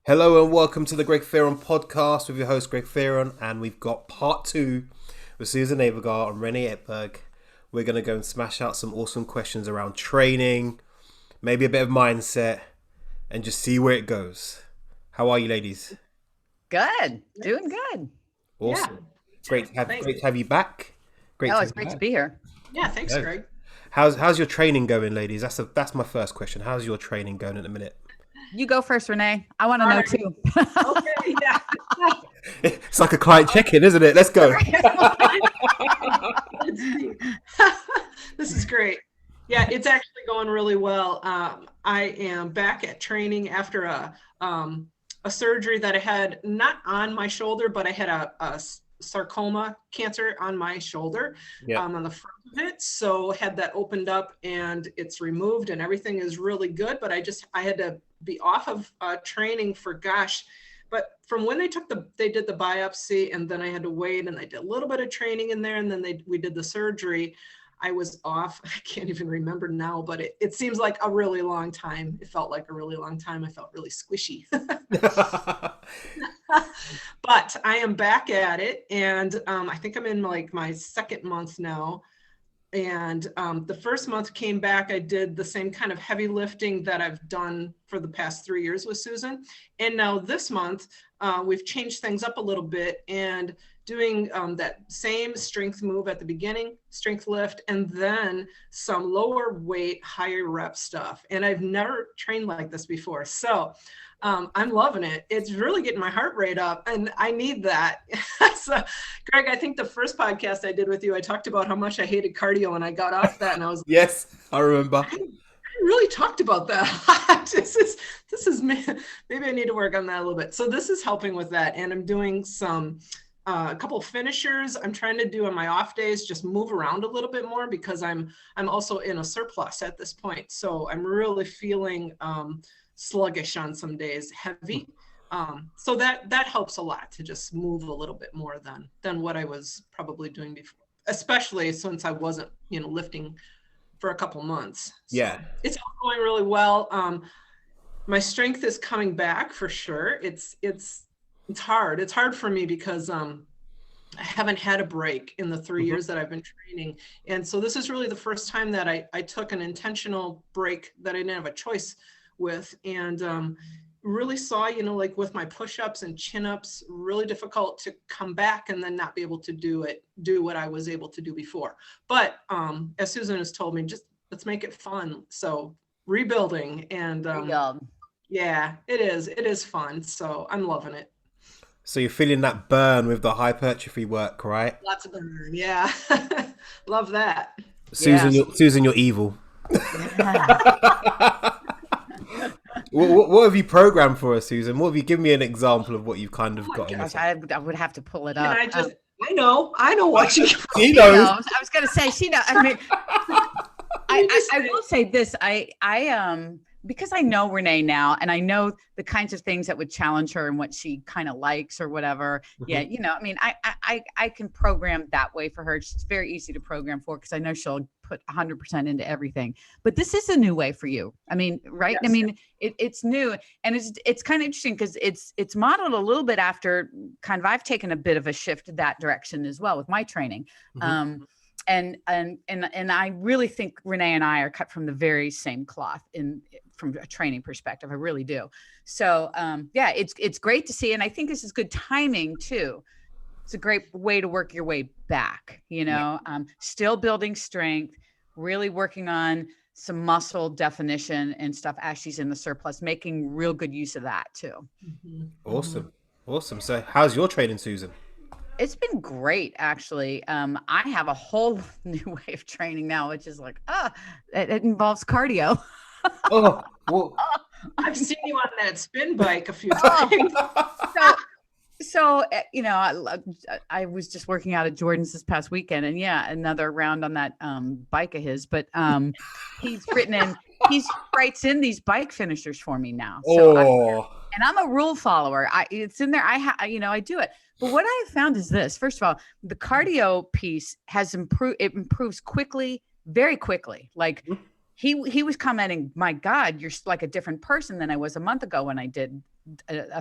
Hello and welcome to the Greg Fearon podcast with your host Greg Fearon, and we've got part two with Susan Niebergall and Renee Eckberg. We're going to go and smash out some awesome questions around training, maybe a bit of mindset, and just see where it goes. How are you, ladies? Good. Doing good. Awesome. Yeah. Great to have you back. Great Oh, to it's have you great to back. be here. Yeah, thanks, Yeah. Greg. How's your training going, ladies? That's my first question. How's your training going at the minute? You go first, Renee. I want to know too. Okay, yeah. It's like a client check-in, isn't it? Let's go. Let's see. This is great. Yeah, it's actually going really well. I am back at training after a surgery that I had not on my shoulder, but I had a sarcoma cancer on my shoulder, on the front of it. So had that opened up and it's removed and everything is really good. But I had to be off of training for but from when they did the biopsy, and then I had to wait, and I did a little bit of training in there, and then we did the surgery. I was off. I can't even remember now, but it seems like a really long time. It felt like a really long time. I felt really squishy. But I am back at it, and I think I'm in like my second month now. And the first month came back, I did the same kind of heavy lifting that I've done for the past 3 years with Susan. And now this month, we've changed things up a little bit and doing that same strength move at the beginning, strength lift, and then some lower weight, higher rep stuff. And I've never trained like this before. So I'm loving it. It's really getting my heart rate up, and I need that. So, Greg, I think the first podcast I did with you, I talked about how much I hated cardio, and I got off that, and I was Yes, I remember. I really talked about that. This is maybe I need to work on that a little bit. So this is helping with that, and I'm doing a couple of finishers. I'm trying to do on my off days, just move around a little bit more because I'm also in a surplus at this point. So I'm really feeling sluggish on some days, heavy. So that helps a lot to just move a little bit more than what I was probably doing before, especially since I wasn't, lifting for a couple months. So Yeah. it's all going really well. My strength is coming back for sure. It's hard. It's hard for me because I haven't had a break in the 3 years that I've been training. And so this is really the first time that I took an intentional break that I didn't have a choice with, and really saw, like with my push-ups and chin-ups, really difficult to come back and then not be able to do what I was able to do before. But as Susan has told me, just let's make it fun. So rebuilding, and yeah, it is fun. So I'm loving it. So you're feeling that burn with the hypertrophy work, right? Lots of burn, yeah. Love that. Susan, Susan, you're evil. What have you programmed for us, Susan? What have you given me an example of what you've kind of got? Gosh, I would have to pull it up. I know what you. She knows. I was going to say she knows. I mean, I will say this. I because I know Renee now, and I know the kinds of things that would challenge her and what she kind of likes or whatever. Yeah, I mean, I can program that way for her. It's very easy to program for because I know she'll put 100% into everything. But this is a new way for you. I mean, right? Yes. I mean, it's new, and it's kind of interesting because it's modeled a little bit after kind of. I've taken a bit of a shift that direction as well with my training. And I really think Renee and I are cut from the very same cloth from a training perspective. I really do. So yeah, it's great to see. And I think this is good timing too. It's a great way to work your way back, still building strength, really working on some muscle definition and stuff as she's in the surplus, making real good use of that too. Awesome. So how's your training, Susan? It's been great, actually. I have a whole new way of training now, which is like, it involves cardio. Oh, well. I've seen you on that spin bike a few times. So I was just working out at Jordan's this past weekend, and yeah, another round on that bike of his. But he writes in these bike finishers for me now. So I'm a rule follower. It's in there. I do it. But what I have found is this. First of all, the cardio piece has improved. It improves quickly, very quickly. Like he was commenting, my God, you're like a different person than I was a month ago when I did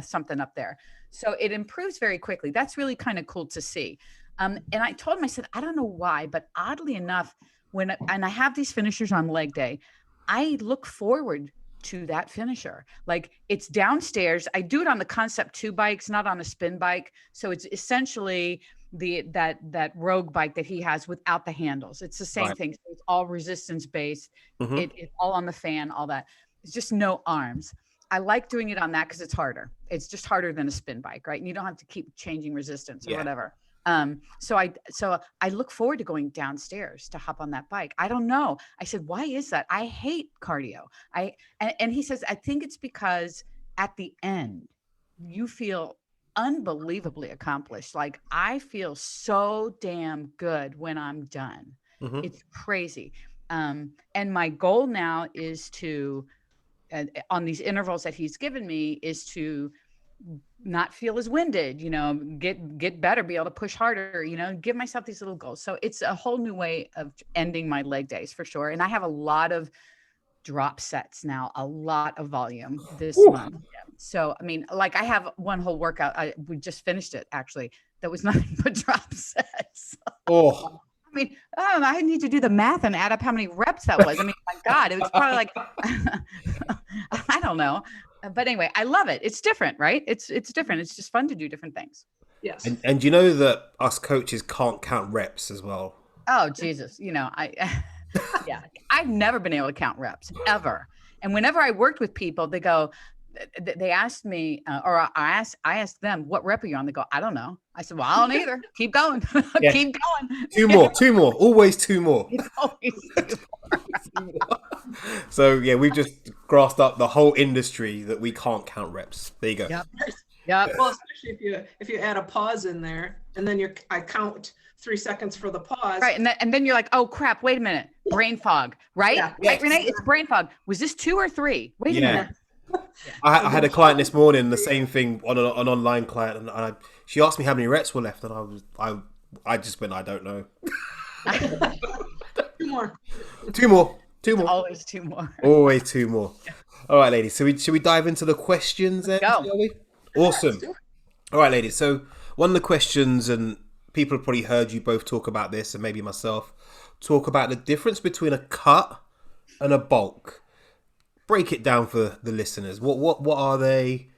something up there. So it improves very quickly. That's really kind of cool to see. And I told him, I said, I don't know why, but oddly enough, and I have these finishers on leg day, I look forward to that finisher. Like, it's downstairs. I do it on the Concept 2 bikes, not on a spin bike. So it's essentially that Rogue bike that he has without the handles. It's the same thing. So it's all resistance based. It's all on the fan, all that. It's just no arms. I like doing it on that because it's harder. It's just harder than a spin bike, right? And you don't have to keep changing resistance or whatever. So I look forward to going downstairs to hop on that bike. I don't know. I said, why is that? I hate cardio. And he says, I think it's because at the end you feel unbelievably accomplished. Like, I feel so damn good when I'm done. It's crazy. And my goal now is to, on these intervals that he's given me, is to not feel as winded, get better, be able to push harder, give myself these little goals. So it's a whole new way of ending my leg days for sure. And I have a lot of drop sets now, a lot of volume this month. Yeah. So, I mean, like, I have one whole workout. We just finished it actually. That was nothing but drop sets. I mean, I need to do the math and add up how many reps that was. I mean, my God, it was probably like, I don't know. But anyway, I love it. It's different, right? It's different. It's just fun to do different things. Yes. And you know that us coaches can't count reps as well. Oh, Jesus. I've never been able to count reps ever. And whenever I worked with people, they asked me, or I asked them, what rep are you on? They go, I don't know. I said, well, I don't either. Keep going. Keep going. Two more, always two more. It's always two more. So yeah, we've just grasped up the whole industry that we can't count reps. There you go. Yep. Well, especially if you add a pause in there, and then I count 3 seconds for the pause. Right. And then you're like, oh crap, wait a minute. Brain fog, right? Yeah. Right, Renee? It's brain fog. Was this 2 or 3? Wait a minute. I had a client this morning, the same thing on an online client, and she asked me how many reps were left, and I just went, I don't know. Two more. Always two more. Always two more. All right, ladies. So should we dive into the questions then? Go. Awesome. All right, ladies. So one of the questions, and people have probably heard you both talk about this, and maybe myself, talk about the difference between a cut and a bulk. Break it down for the listeners. What are they?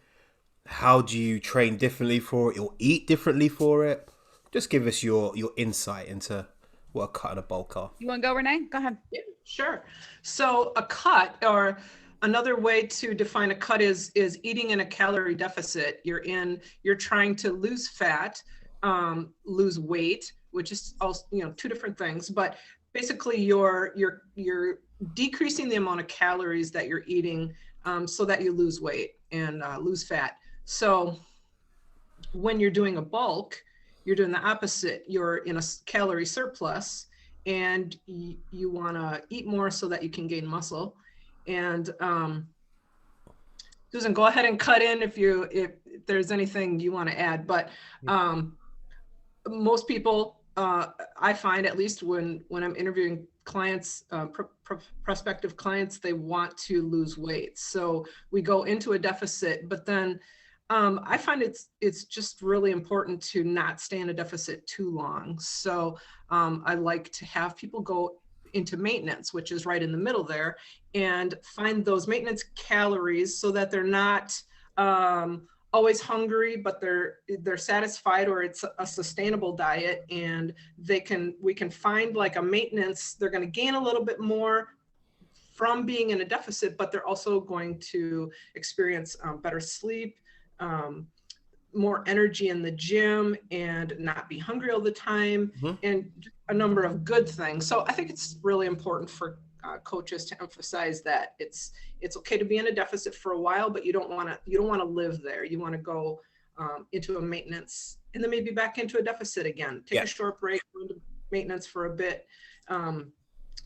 How do you train differently for it or eat differently for it? Just give us your insight into what a cut and a bulk are. You want to go, Renee? Go ahead. Yeah, sure. So a cut, or another way to define a cut, is eating in a calorie deficit. You're trying to lose fat, lose weight, which is also, two different things, but basically you're decreasing the amount of calories that you're eating, so that you lose weight and lose fat. So when you're doing a bulk, you're doing the opposite. You're in a calorie surplus, and you want to eat more so that you can gain muscle. And Susan, go ahead and cut in if there's anything you want to add. But most people, I find, at least when I'm interviewing clients, prospective clients, they want to lose weight. So we go into a deficit, but then I find it's just really important to not stay in a deficit too long. So I like to have people go into maintenance, which is right in the middle there, and find those maintenance calories so that they're not always hungry, but they're satisfied, or it's a sustainable diet, and we can find like a maintenance. They're going to gain a little bit more from being in a deficit, but they're also going to experience better sleep, more energy in the gym, and not be hungry all the time, and a number of good things. So I think it's really important for coaches to emphasize that it's okay to be in a deficit for a while, but you don't want to live there. You want to go into a maintenance, and then maybe back into a deficit again. Take a short break, go into maintenance for a bit,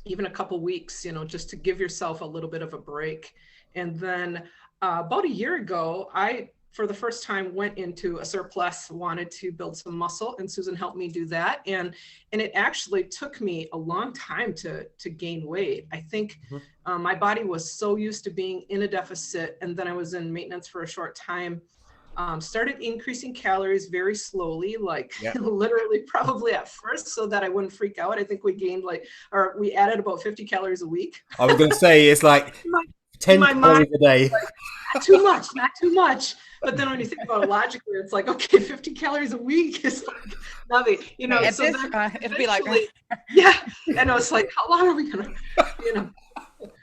even a couple weeks, just to give yourself a little bit of a break. And then about a year ago, I for the first time went into a surplus, wanted to build some muscle, and Susan helped me do that. And it actually took me a long time to gain weight. I think my body was so used to being in a deficit, and then I was in maintenance for a short time. Started increasing calories very slowly, like literally probably at first, so that I wouldn't freak out. I think we gained we added about 50 calories a week. I was going to say, it's like 10 calories a day. Like, not too much, not too much. But then when you think about it logically, it's like, okay, 50 calories a week is like nothing, you know. So it'd be like, yeah, and I was like, how long are we gonna,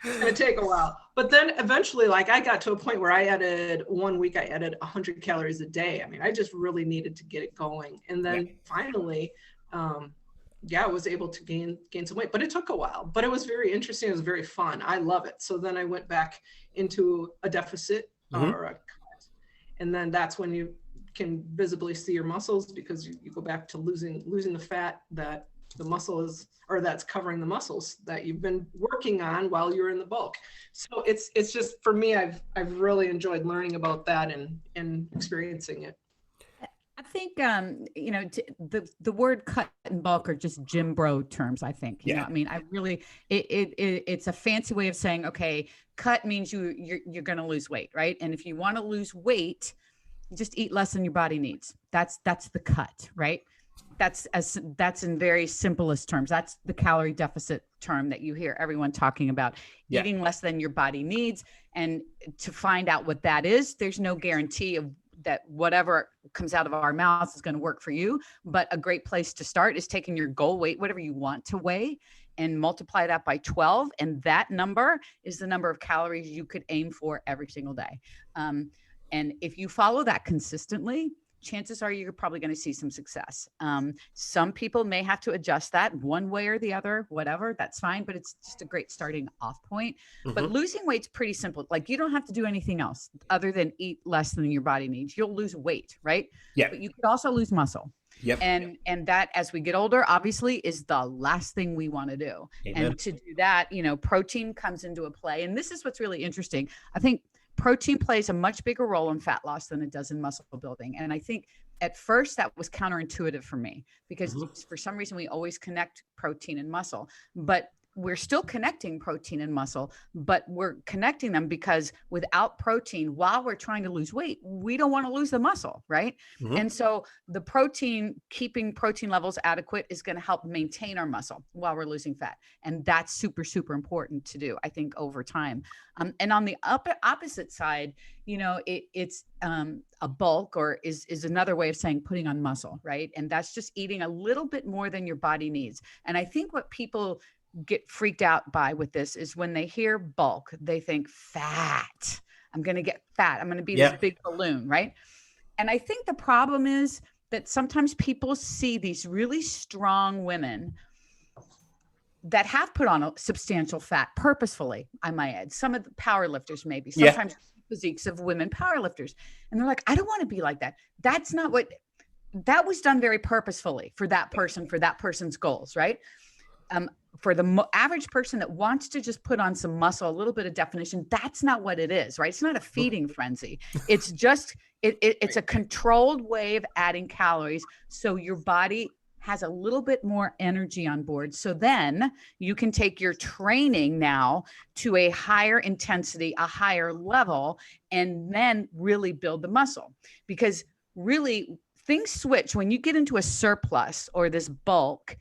it's gonna take a while. But then eventually, like, I got to a point where one week I added 100 calories a day. I mean, I just really needed to get it going. And then finally, I was able to gain some weight, but it took a while. But it was very interesting. It was very fun. I love it. So then I went back into a deficit or a cut. And then that's when you can visibly see your muscles, because you go back to losing the fat that the muscle is, or that's covering the muscles that you've been working on while you're in the bulk. So it's just, for me, I've really enjoyed learning about that and experiencing it. I think, the word cut and bulk are just gym bro terms, I think. You know, I mean, I really, it's a fancy way of saying, okay, cut means you're going to lose weight, right? And if you want to lose weight, just eat less than your body needs. That's the cut, right? That's in very simplest terms. That's the calorie deficit term that you hear everyone talking about, eating less than your body needs. And to find out what that is, there's no guarantee of that whatever comes out of our mouths is going to work for you. But a great place to start is taking your goal weight, whatever you want to weigh, and multiply that by 12. And that number is the number of calories you could aim for every single day. And if you follow that consistently, chances are you're probably going to see some success. Some people may have to adjust that one way or the other, whatever, that's fine, but it's just a great starting off point. But losing weight's pretty simple. Like, you don't have to do anything else other than eat less than your body needs. You'll lose weight, right? Yeah. But you could also lose muscle. Yep. And that, as we get older, obviously is the last thing we want to do. Amen. And to do that, protein comes into a play. And this is what's really interesting. I think protein plays a much bigger role in fat loss than it does in muscle building. And I think at first that was counterintuitive for me, because for some reason we always connect protein and muscle, but we're still connecting protein and muscle, but we're connecting them because without protein, while we're trying to lose weight, we don't want to lose the muscle, right? And so the protein, keeping protein levels adequate, is going to help maintain our muscle while we're losing fat. And that's super, super important to do, I think, over time. And on the opposite side, it's a bulk, or is another way of saying putting on muscle, right? And that's just eating a little bit more than your body needs. And I think what people get freaked out by with this is when they hear bulk, they think fat. I'm going to get fat. I'm going to be this big balloon, right? And I think the problem is that sometimes people see these really strong women that have put on a substantial fat purposefully, I might add. Some of the power lifters, maybe sometimes physiques of women powerlifters. And they're like, I don't want to be like that. That's not what, that was done very purposefully for that person, for that person's goals, right? For the average person that wants to just put on some muscle, a little bit of definition, that's not what it is, right? It's not a feeding frenzy. It's just, it's a controlled way of adding calories so your body has a little bit more energy on board. So then you can take your training now to a higher intensity, a higher level, and then really build the muscle. Because really things switch when you get into a surplus or this bulk.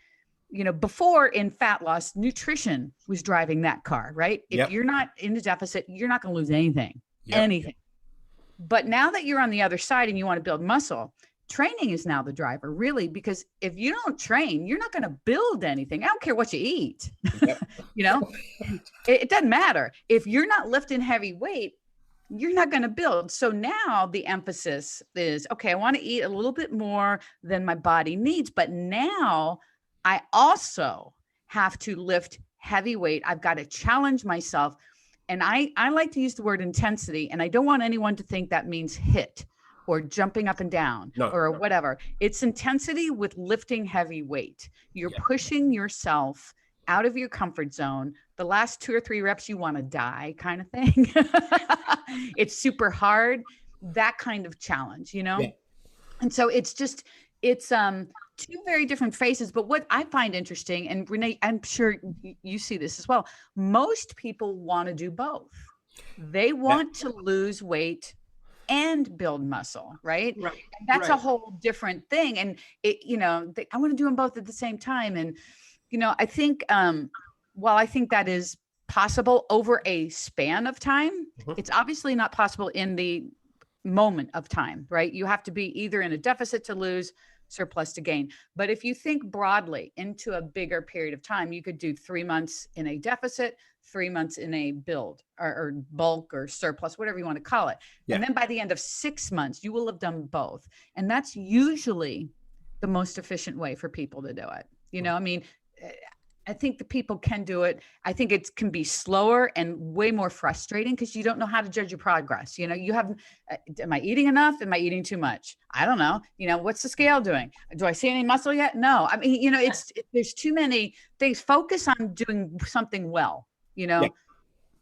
Before in fat loss, nutrition was driving that car, right? If you're not in a deficit, you're not going to lose anything. But now that you're on the other side and you want to build muscle, training is now the driver, really, because if you don't train, you're not going to build anything. I don't care what you eat. It doesn't matter. If you're not lifting heavy weight, you're not going to build. So now the emphasis is, okay, I want to eat a little bit more than my body needs, but now I also have to lift heavy weight. I've got to challenge myself. And I like to use the word intensity, and I don't want anyone to think that means HIIT or jumping up and down or whatever. It's intensity with lifting heavy weight. You're pushing yourself out of your comfort zone. The last 2 or 3 reps, you want to die kind of thing. It's super hard. that kind of challenge, you know? Yeah. And so it's two very different phases. But what I find interesting, and Renee, I'm sure you see this as well, most people want to do both. They want to lose weight and build muscle, right? Right. And that's a whole different thing. And I want to do them both at the same time. And, I think, while I think that is possible over a span of time, it's obviously not possible in the moment of time, right? You have to be either in a deficit to lose, surplus to gain. But if you think broadly into a bigger period of time, you could do 3 months in a deficit, 3 months in a build or bulk or surplus, whatever you want to call it. Yeah. And then by the end of 6 months, you will have done both. And that's usually the most efficient way for people to do it. I mean, I think the people can do it. I think it can be slower and way more frustrating because you don't know how to judge your progress. You have, am I eating enough? Am I eating too much? I don't know. What's the scale doing? Do I see any muscle yet? No. I mean, there's too many things. Focus on doing something well,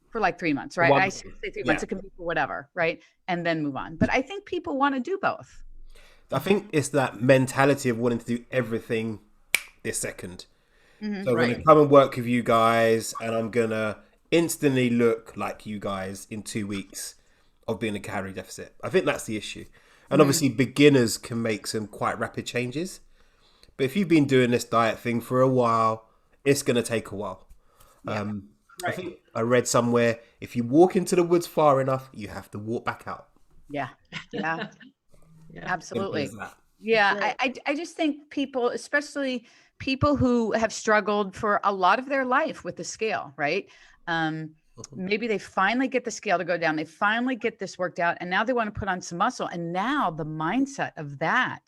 for like 3 months, right? I say 3 months, it can be for whatever, right? And then move on. But I think people want to do both. I think it's that mentality of wanting to do everything this second. Mm-hmm, so I'm going to come and work with you guys and I'm going to instantly look like you guys in 2 weeks of being a calorie deficit. I think that's the issue. And obviously beginners can make some quite rapid changes. But if you've been doing this diet thing for a while, it's going to take a while. I think I read somewhere, if you walk into the woods far enough, you have to walk back out. Yeah. Absolutely. Yeah. I just think people, especially people who have struggled for a lot of their life with the scale, right? Maybe they finally get the scale to go down. They finally get this worked out and now they want to put on some muscle. And now the mindset of that,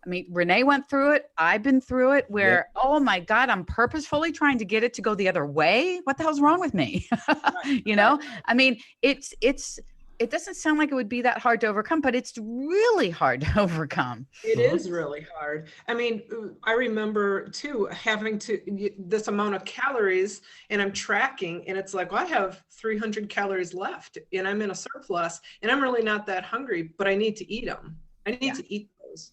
I mean, Renee went through it. I've been through it where, oh my God, I'm purposefully trying to get it to go the other way. What the hell's wrong with me? I mean, it doesn't sound like it would be that hard to overcome, but it's really hard to overcome. It is really hard. I mean, I remember too, having this amount of calories and I'm tracking and it's like, well, I have 300 calories left and I'm in a surplus and I'm really not that hungry, but I need to eat them. I need to eat those.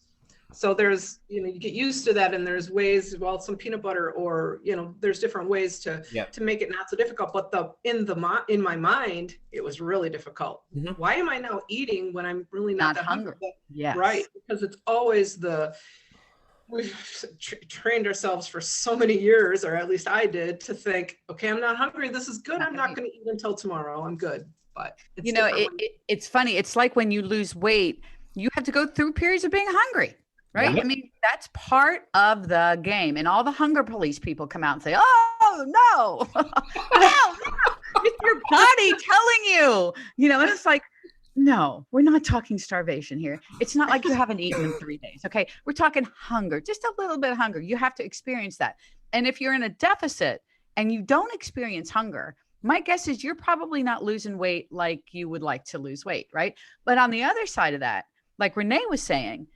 So there's, you get used to that and there's ways, well, some peanut butter or, there's different ways to make it not so difficult. But in my mind, it was really difficult. Mm-hmm. Why am I now eating when I'm really not that hungry? Yes. Right. Because it's always we've trained ourselves for so many years, or at least I did, to think, okay, I'm not hungry. This is good. I'm not going to eat until tomorrow. I'm good. But it's funny. It's like when you lose weight, you have to go through periods of being hungry. Right. Yep. I mean, that's part of the game. And all the hunger police people come out and say, oh, no, no, it's your body telling you, and it's like, no, we're not talking starvation here. It's not like you haven't eaten in 3 days. OK, we're talking hunger, just a little bit of hunger. You have to experience that. And if you're in a deficit and you don't experience hunger, my guess is you're probably not losing weight like you would like to lose weight. Right. But on the other side of that, like Renee was saying,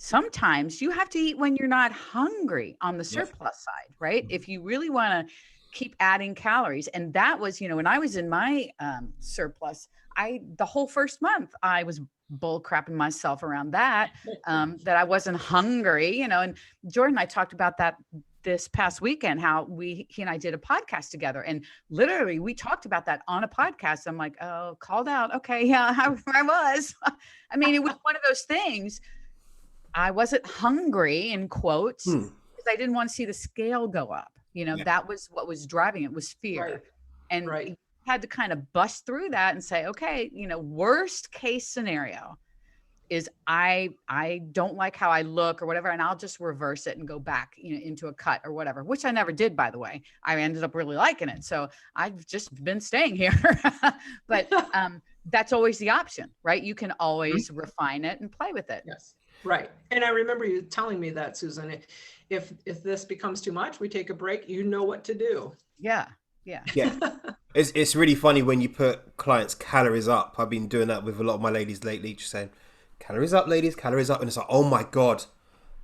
sometimes you have to eat when you're not hungry on the surplus side, right? If you really want to keep adding calories. And that was, when I was in my surplus, the whole first month, I was bull crapping myself around that I wasn't hungry, and Jordan and I talked about that this past weekend, how he and I did a podcast together. And literally we talked about that on a podcast. I'm like, oh, called out. Okay. Yeah, I was. I mean, it was one of those things. I wasn't hungry in quotes because I didn't want to see the scale go up. That was what was driving it, was fear. Right. And you had to kind of bust through that and say, okay, worst case scenario is I don't like how I look or whatever. And I'll just reverse it and go back, into a cut or whatever, which I never did, by the way. I ended up really liking it. So I've just been staying here, but that's always the option, right? You can always refine it and play with it. Yes. Right. And I remember you telling me that, Susan, if this becomes too much, we take a break, you know what to do. Yeah. It's really funny when you put clients' calories up. I've been doing that with a lot of my ladies lately, just saying, calories up, ladies, calories up. And it's like, oh my God,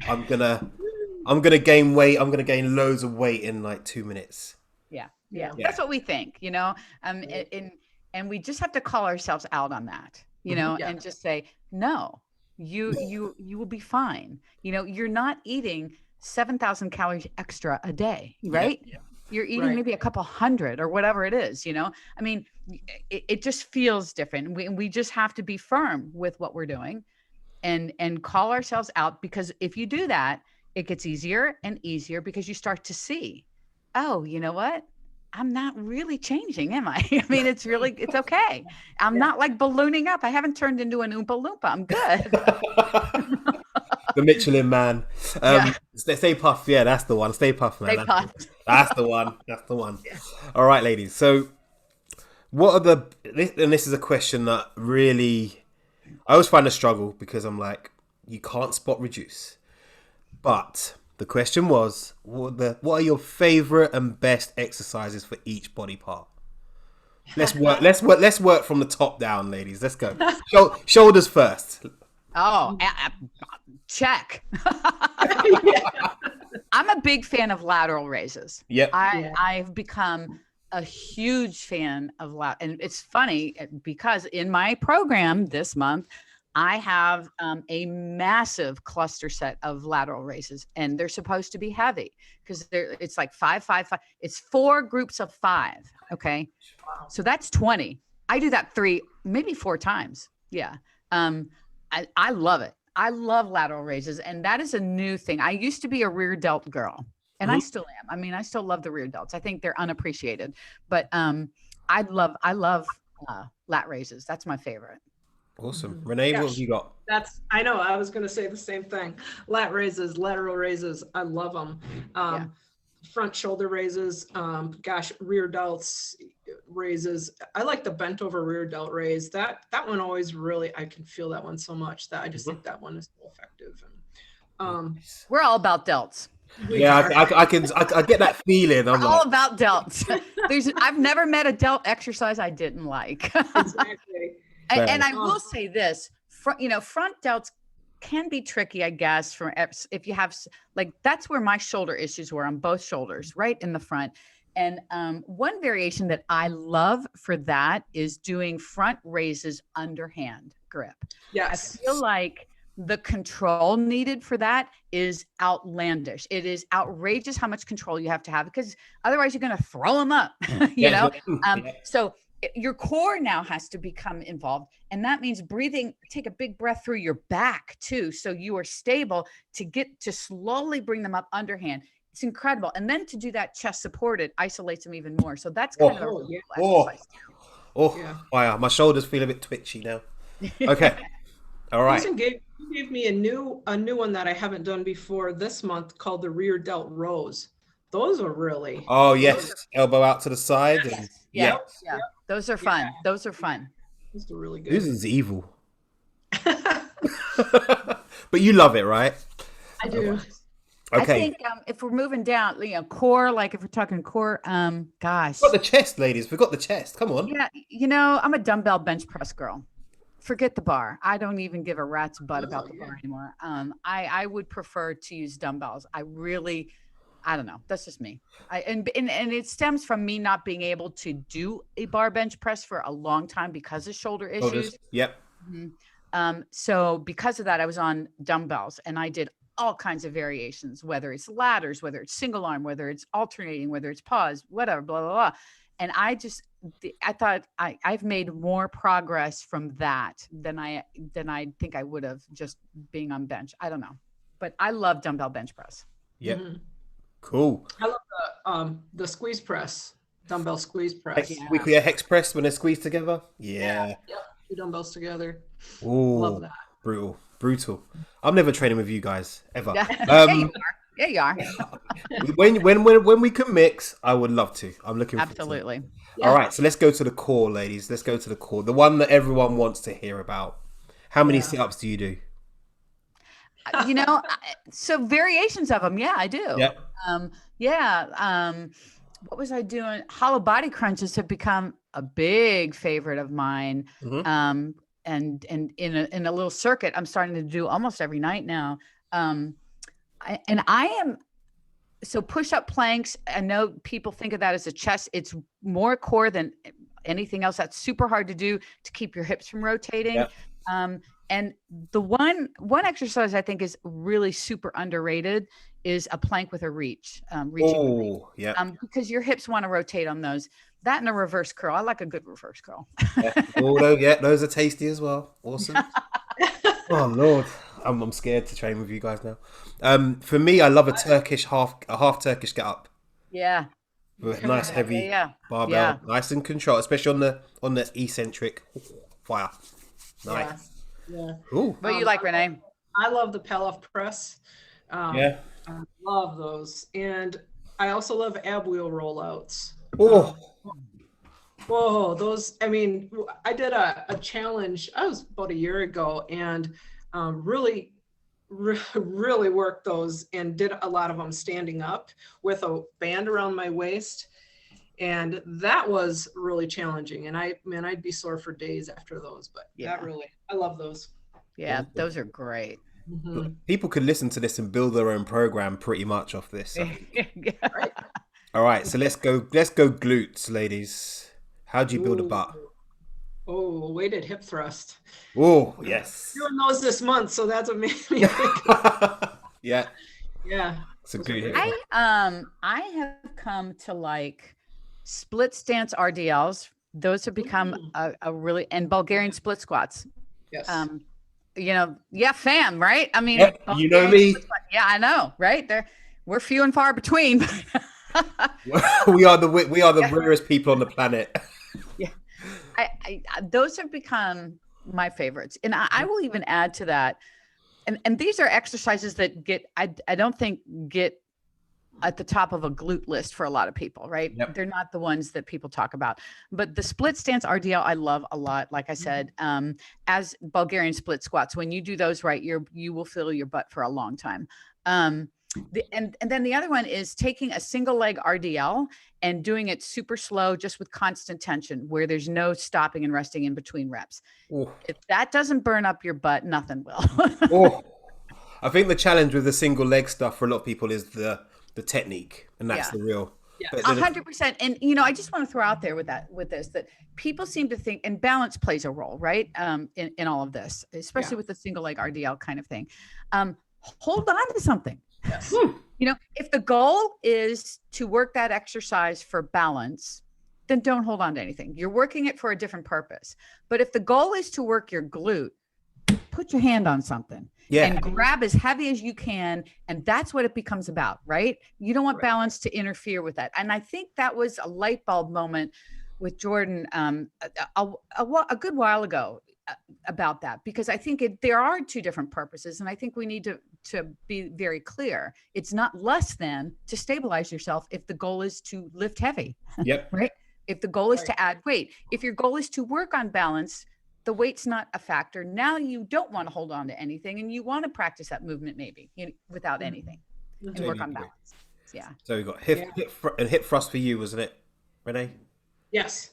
I'm gonna gain weight. I'm gonna gain loads of weight in like 2 minutes. Yeah. That's what we think, and we just have to call ourselves out on that. you know, and just say, no, you will be fine. You know, you're not eating 7,000 calories extra a day, right? Yeah. You're eating maybe a couple hundred or whatever it is, you know? I mean, it just feels different. We just have to be firm with what we're doing and call ourselves out, because if you do that, it gets easier and easier, because you start to see, oh, you know what? I'm not really changing, am I? I mean, it's okay. I'm not like ballooning up. I haven't turned into an Oompa Loompa. I'm good. The Michelin Man. Stay Puft. Yeah, that's the one. Stay Puft, man. Stay Puft. That's the one. That's the one. Yeah. All right, ladies. So what are this is a question that really, I always find a struggle, because I'm like, you can't spot reduce. But the question was, what are your favorite and best exercises for each body part? Let's work from the top down, ladies. Let's go. Shoulders first. Oh, check. I'm a big fan of lateral raises. Yep. I've become a huge fan of and it's funny because in my program this month, I have a massive cluster set of lateral raises, and they're supposed to be heavy because it's like 5, 5, 5. It's 4 groups of 5. Okay. Wow. So that's 20. I do that 3, maybe 4 times. Yeah. I love it. I love lateral raises. And that is a new thing. I used to be a rear delt girl, and I still am. I mean, I still love the rear delts. I think they're unappreciated, but I love lat raises. That's my favorite. Awesome. Renee, what have you got? I know, I was going to say the same thing. Lat raises, lateral raises, I love them. Front shoulder raises, rear delts raises. I like the bent over rear delt raise. That one always really, I can feel that one so much that I just think that one is so effective. And we're all about delts. Yeah, I get that feeling. I'm all about delts. I've never met a delt exercise I didn't like. Exactly. And I will say this, front delts can be tricky, I guess, if you have, like, that's where my shoulder issues were, on both shoulders, right in the front. And one variation that I love for that is doing front raises underhand grip. Yes. I feel like the control needed for that is outlandish. It is outrageous how much control you have to have, because otherwise you're going to throw them up, you know? So your core now has to become involved. And that means breathing, take a big breath through your back too. So you are stable to slowly bring them up underhand. It's incredible. And then to do that chest supported isolates them even more. So that's kind of a really cool exercise. Wow. My shoulders feel a bit twitchy now. Okay. All right. Susan gave me a new one that I haven't done before this month called the rear delt rows. Those are really. Oh, yes. Elbow out to the side. Yeah. Those are fun. Those are fun. Those are really good. This is evil. But you love it, right? I do. Okay. I think if we're moving down, core, like if we're talking core, gosh. We've got the chest, ladies. We've got the chest. Come on. Yeah. I'm a dumbbell bench press girl. Forget the bar. I don't even give a rat's butt about the bar anymore. I would prefer to use dumbbells. I don't know. That's just me. And it stems from me not being able to do a bar bench press for a long time because of shoulder issues. Yep. Mm-hmm. So because of that, I was on dumbbells, and I did all kinds of variations, whether it's ladders, whether it's single arm, whether it's alternating, whether it's pause, whatever, blah, blah, blah. And I thought I've made more progress from that than I think I would have just being on bench. I don't know, but I love dumbbell bench press. Yep. Mm-hmm. Cool. I love the squeeze press, dumbbell squeeze press. We create a hex press when they're squeezed together. Yeah. 2 dumbbells together. Ooh, love that. Brutal. I'm never training with you guys ever. Yeah, you are. when we can mix, I would love to. I'm looking forward to it. Absolutely. Yeah. All right, so let's go to the core, ladies. Let's go to the core, the one that everyone wants to hear about. How many sit-ups do you do? So variations of them. Yeah, I do. Yep. What was I doing? Hollow body crunches have become a big favorite of mine. Mm-hmm. And in a little circuit, I'm starting to do almost every night now. So push-up planks, I know people think of that as a chest. It's more core than anything else. That's super hard to do to keep your hips from rotating. Yeah. And the one exercise I think is really super underrated is a plank with a reach, reaching. Oh, yeah. Because your hips want to rotate on those. That and a reverse curl. I like a good reverse curl. Yeah, those are tasty as well. Awesome. Oh Lord, I'm scared to train with you guys now. For me, I love a half Turkish get up. Yeah. With nice heavy barbell, Yeah. nice and control, especially on the eccentric fire. Nice. Yeah. Ooh. What do you like, Renee? I love the Pallof press. Yeah. I love those. And I also love ab wheel rollouts. Oh. Whoa, those, I mean, I did a challenge, I was about a year ago, and really worked those and did a lot of them standing up with a band around my waist. And that was really challenging. And I'd be sore for days after those, but I love those. Yeah, those are great. Mm-hmm. People could listen to this and build their own program pretty much off this. So. Right. All right, so let's go glutes, ladies. How do you build a butt? Oh, weighted hip thrust. Oh, yes. Doing those this month, so that's what made me think. Yeah. Yeah. It's a good hip. I have come to like split stance RDLs. Those have become a really, and Bulgarian split squats. Yes. Fam, right? I mean, you know me. Yeah, I know, right? We're few and far between. we are the rarest people on the planet. Yeah, I those have become my favorites, and I will even add to that. And these are exercises that I don't think get at the top of a glute list for a lot of people, right? Yep. They're not the ones that people talk about. But the split stance RDL, I love a lot. Like I said, as Bulgarian split squats, when you do those right, you will feel your butt for a long time. And then the other one is taking a single leg RDL and doing it super slow, just with constant tension, where there's no stopping and resting in between reps. Ooh. If that doesn't burn up your butt, nothing will. Oh. I think the challenge with the single leg stuff for a lot of people is the technique, and that's the real. Yeah. 100%. And I just want to throw out there with this that people seem to think, and balance plays a role, right? In all of this, especially with the single leg RDL kind of thing. Hold on to something. Yes. If the goal is to work that exercise for balance, then don't hold on to anything. You're working it for a different purpose. But if the goal is to work your glute, put your hand on something and grab as heavy as you can. And that's what it becomes about, right? You don't want balance to interfere with that. And I think that was a light bulb moment with Jordan a good while ago about that, because I think there are two different purposes. And I think we need to be very clear. It's not less than to stabilize yourself if the goal is to lift heavy. Yep. Right? If the goal is to add weight, if your goal is to work on balance, the weight's not a factor. Now you don't want to hold on to anything, and you want to practice that movement maybe without anything and work on balance. Yeah. So we got hip thrust for you, wasn't it, Renee? Yes.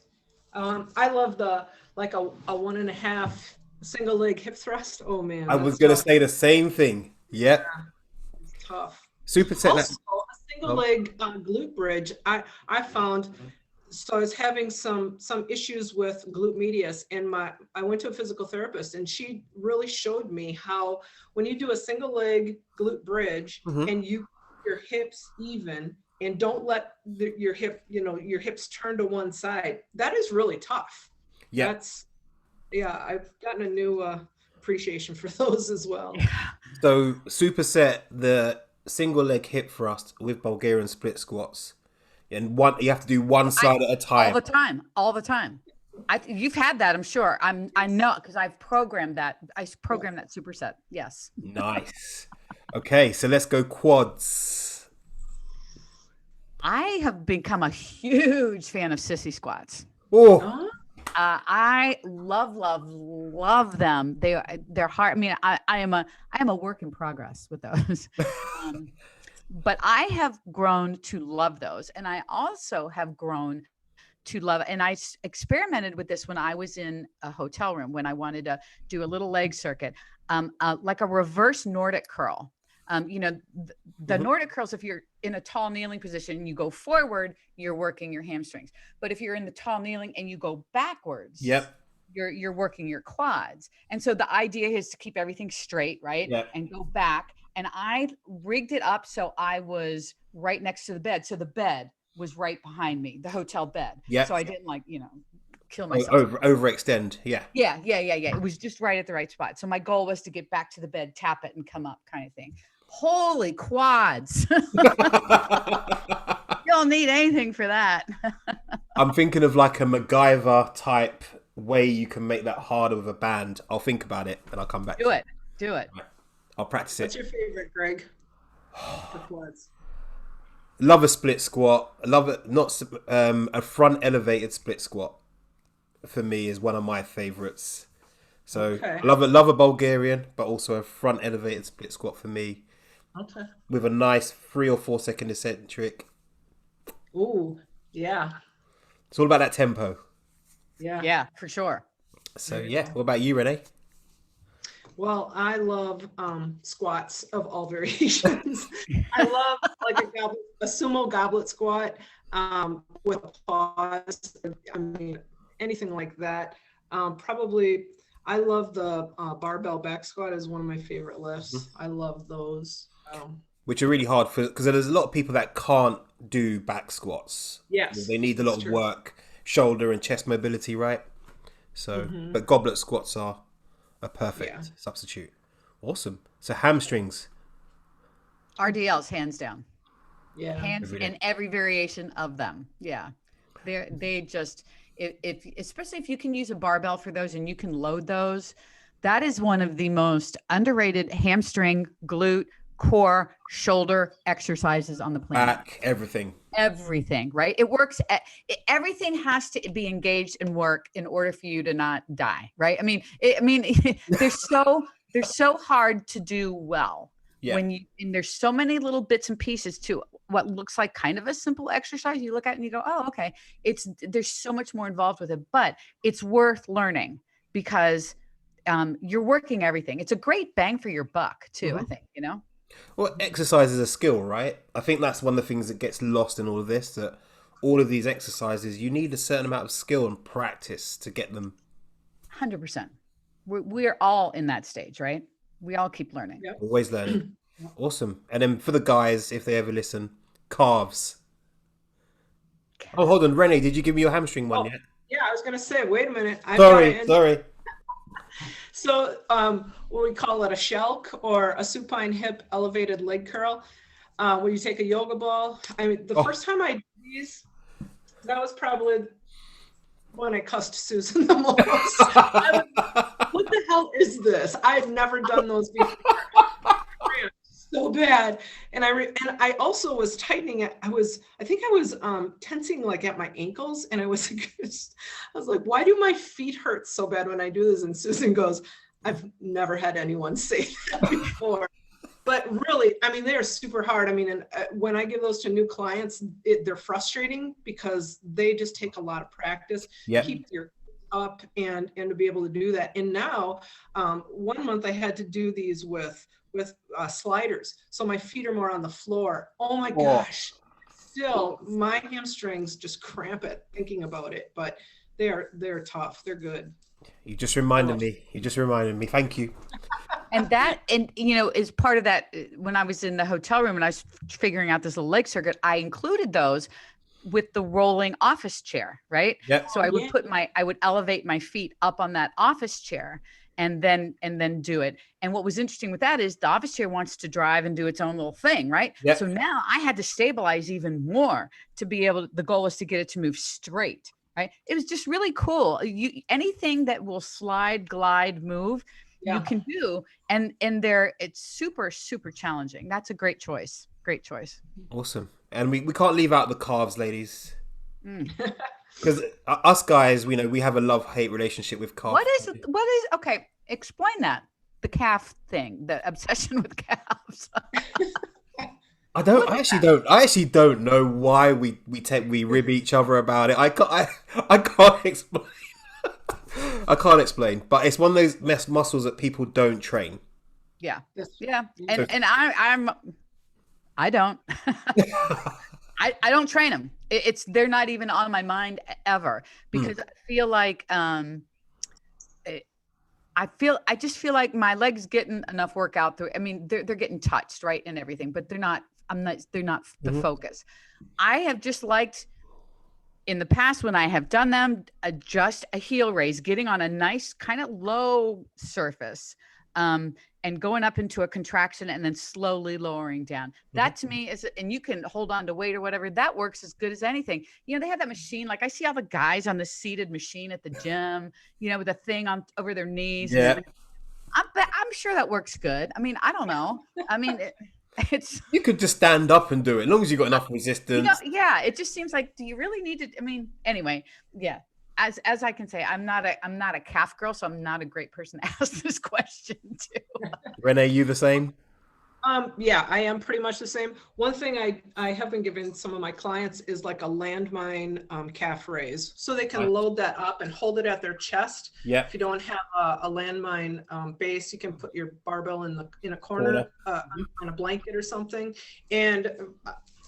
I love a 1.5 single leg hip thrust. Oh man. I was going to say the same thing. Yep. Yeah, it's tough. Superset. Also, a single leg glute bridge. I found. So I was having some issues with glute medius, and I went to a physical therapist, and she really showed me how when you do a single leg glute bridge and you your hips even and don't let your hips turn to one side, that is really tough. Yeah. I've gotten a new appreciation for those as well. So superset the single leg hip thrust with Bulgarian split squats. And you have to do one side at a time. All the time. You've had that, I'm sure. I know, because I've programmed that. I programmed that superset. Yes. Nice. Okay, so let's go quads. I have become a huge fan of sissy squats. Oh. I love them. They're hard. I mean, I am a work in progress with those. But I have grown to love those. And I also have grown to love, and I experimented with this when I was in a hotel room, when I wanted to do a little leg circuit, like a reverse Nordic curl. The Nordic curls, if you're in a tall kneeling position, you go forward, you're working your hamstrings. But if you're in the tall kneeling and you go backwards, you're working your quads. And so the idea is to keep everything straight, right? And go back. And I rigged it up so I was right next to the bed. So the bed was right behind me, the hotel bed. So I didn't kill myself. Overextend. Yeah. It was just right at the right spot. So my goal was to get back to the bed, tap it, and come up, kind of thing. Holy quads. You don't need anything for that. I'm thinking of like a MacGyver type way you can make that harder with a band. I'll think about it and I'll come back. Do it. Right. I'll practice it. What's your favorite, Greg? For quads. Love a split squat. Love it. Not a front elevated split squat. For me, is one of my favorites. So love a Bulgarian, but also a front elevated split squat for me. Okay. With a nice 3 or 4 second eccentric. Ooh, yeah. It's all about that tempo. Yeah, for sure. So what about you, Renee? Well, I love squats of all variations. I love a sumo goblet squat with a pause. I mean, anything like that. Probably, I love the barbell back squat is one of my favorite lifts. I love those. Which are really hard because there's a lot of people that can't do back squats. Yes. They need a lot of work, shoulder and chest mobility, right? So, but goblet squats are a perfect substitute. Awesome. So hamstrings. RDLs, hands down. Yeah. Hands in every variation of them. Yeah. They just, if especially if you can use a barbell for those and you can load those, that is one of the most underrated hamstring, glute, core, shoulder exercises on the planet. Back, everything, right? It works. Everything has to be engaged and work in order for you to not die, right? I mean, they're so hard to do well. Yeah. And there's so many little bits and pieces to what looks like kind of a simple exercise. You look at it and you go, oh, okay. There's so much more involved with it, but it's worth learning because you're working everything. It's a great bang for your buck too, I think, Well, exercise is a skill, right? I think that's one of the things that gets lost in all of this, that all of these exercises, you need a certain amount of skill and practice to get them. 100%. We're all in that stage, right? We all keep learning. Yep. Always learning. Awesome. And then for the guys, if they ever listen, calves. Oh, hold on. Renee, did you give me your hamstring one yet? Yeah, I was going to say, wait a minute. Sorry. So what we call it a shelk or a supine hip elevated leg curl, where you take a yoga ball. I mean, the first time I did these, that was probably when I cussed Susan the most. What the hell is this? I've never done those before. So bad. And I also was tightening it. I think I was tensing like at my ankles, and I was like, why do my feet hurt so bad when I do this? And Susan goes, I've never had anyone say that before. But really, I mean, they are super hard. I mean, and when I give those to new clients, they're frustrating because they just take a lot of practice. Keep your up and to be able to do that. And now, 1 month I had to do these with sliders, so my feet are more on the floor. Oh my gosh! Still, my hamstrings just cramp it thinking about it. But they're tough. They're good. You just reminded me. Thank you. And is part of that. When I was in the hotel room and I was figuring out this little leg circuit, I included those with the rolling office chair, right? Yep. So I would elevate my feet up on that office chair and then do it. And what was interesting with that is the office chair wants to drive and do its own little thing, right? Yep. So now I had to stabilize even more to be able the goal was to get it to move straight, right? It was just really cool. Anything that will slide, glide, move, you can do. And it's super, super challenging. That's a great choice. Great choice. Awesome. And we can't leave out the calves, ladies. Because us guys, we have a love-hate relationship with calves. Okay, explain that. The calf thing, the obsession with calves. I actually don't know why we rib each other about it. I can't explain. I can't explain, but it's one of those muscles that people don't train. Yeah. Yes. Yeah. And I don't. I don't train them. They're not even on my mind ever, because I feel like I just feel like my legs getting enough workout through. I mean, they're getting touched, right, and everything, but they're not the focus. I have just liked in the past when I have done them, just a heel raise, getting on a nice kind of low surface, and going up into a contraction and then slowly lowering down. That to me is, and you can hold on to weight or whatever, that works as good as anything. You know, they have that machine. Like I see all the guys on the seated machine at the gym, you know, with a thing on over their knees. Yeah. I'm sure that works good. I mean, I don't know. I mean, it's, you could just stand up and do it as long as you've got enough resistance. you know, yeah, it just seems like, do you really need to? I mean, anyway, yeah. As I can say, I'm not a calf girl, so I'm not a great person to ask this question to. Renee, you the same? Yeah, I am pretty much the same. One thing I have been giving some of my clients is like a landmine calf raise, so they can load that up and hold it at their chest. Yeah. If you don't have a landmine base, you can put your barbell in a corner on a blanket or something. And